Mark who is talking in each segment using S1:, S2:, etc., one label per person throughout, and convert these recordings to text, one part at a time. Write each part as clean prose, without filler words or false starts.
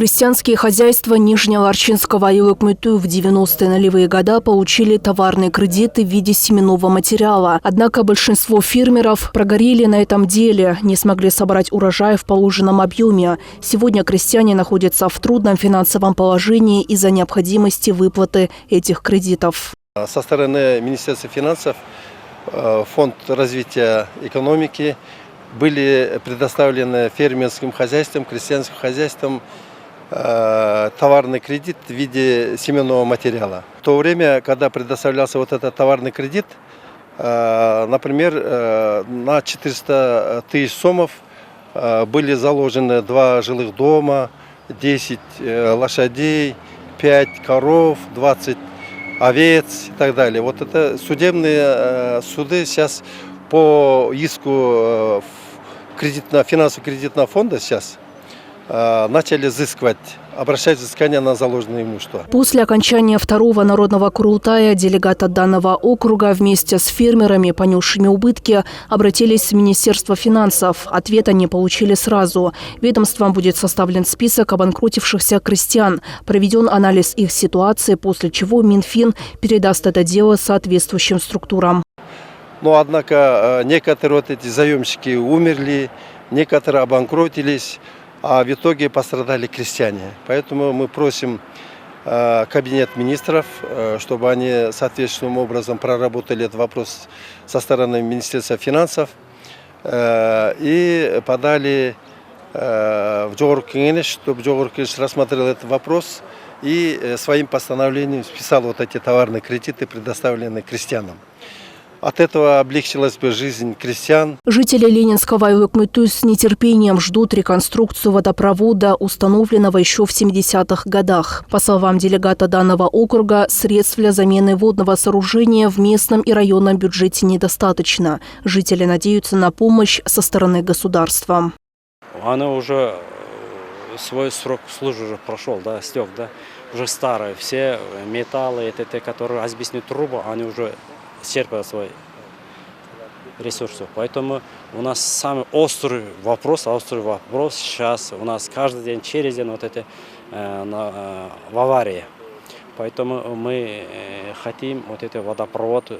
S1: Крестьянские хозяйства Нижнеларчинского и Лыкмыту в 90-е нулевые годы получили товарные кредиты в виде семенного материала. Однако большинство фермеров прогорели на этом деле, не смогли собрать урожай в положенном объеме. Сегодня крестьяне находятся в трудном финансовом положении из-за необходимости выплаты этих кредитов.
S2: Со стороны Министерства финансов, Фонд развития экономики были предоставлены фермерским хозяйствам, крестьянским хозяйствам товарный кредит в виде семенного материала. В то время, когда предоставлялся вот этот товарный кредит, например, на 400 тысяч сомов были заложены 2 жилых дома, 10 лошадей, 5 коров, 20 овец и так далее. Вот это судебные суды сейчас по иску финансово-кредитного фонда сейчас начали взыскивать, обращать взыскание на заложенное имущество.
S1: После окончания второго народного Курултая делегаты данного округа вместе с фермерами, понесшими убытки, обратились в Министерство финансов. Ответ они получили сразу. Ведомством будет составлен список обанкротившихся крестьян, проведен анализ их ситуации, после чего Минфин передаст это дело соответствующим структурам.
S2: Но, однако, некоторые вот эти заемщики умерли, некоторые обанкротились, а в итоге пострадали крестьяне. Поэтому мы просим Кабинет министров, чтобы они соответственным образом проработали этот вопрос со стороны Министерства финансов и подали в Джогорку Кеңеш, чтобы Джогорку Кеңеш рассмотрел этот вопрос и своим постановлением списал вот эти товарные кредиты, предоставленные крестьянам. От этого облегчилась бы жизнь крестьян.
S1: Жители Ленинского и Лыкмыту с нетерпением ждут реконструкцию водопровода, установленного еще в 70-х годах. По словам делегата данного округа, средств для замены водного сооружения в местном и районном бюджете недостаточно. Жители надеются на помощь со стороны государства.
S3: Оно уже свой срок службы уже прошел, да, стек, да, уже старые. Все металлы, которые асбестные трубы, они уже исчерпали свои ресурсы. Поэтому у нас самый острый вопрос сейчас у нас каждый день, через день вот это в аварии. Поэтому мы хотим вот этот водопровод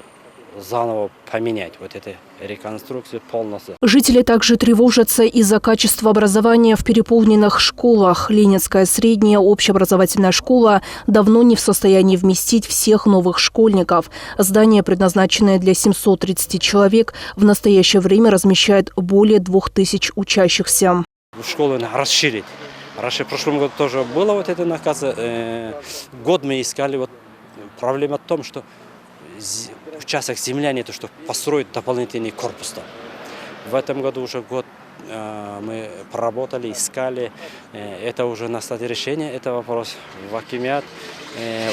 S3: заново поменять, вот эту реконструкцию полностью.
S1: Жители также тревожатся из-за качества образования в переполненных школах. Ленинская средняя общеобразовательная школа давно не в состоянии вместить всех новых школьников. Здание, предназначенное для 730 человек, в настоящее время размещает более 2000 учащихся.
S3: Школу расширить. Раньше в прошлом году тоже было вот это наказ. Год мы искали. Вот проблема в том, что в участках земля нету, чтобы построить дополнительный корпус там. В этом году уже год мы проработали, искали. Это уже на стадии решения, это вопрос в Акимят,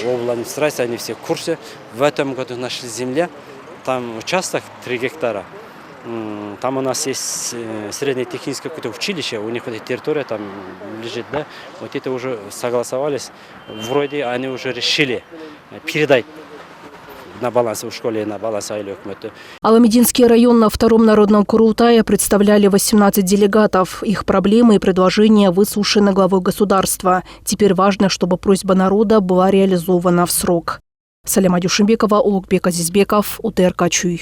S3: обладминистрация, они все в курсе. В этом году нашли земля, там участок 3 гектара. Там у нас есть среднее техническое какое-то училище, у них эта территория там лежит, да. Вот это уже согласовались, вроде они уже решили передать на баланс в школе, на баланс Айлы-Лыкмыту.
S1: Аламединский район на втором народном Курултае представляли 18 делегатов. Их проблемы и предложения выслушаны главой государства. Теперь важно, чтобы просьба народа была реализована в срок. Салима Дюшимбекова, Улугбек Азизбеков, УТРК Чуй.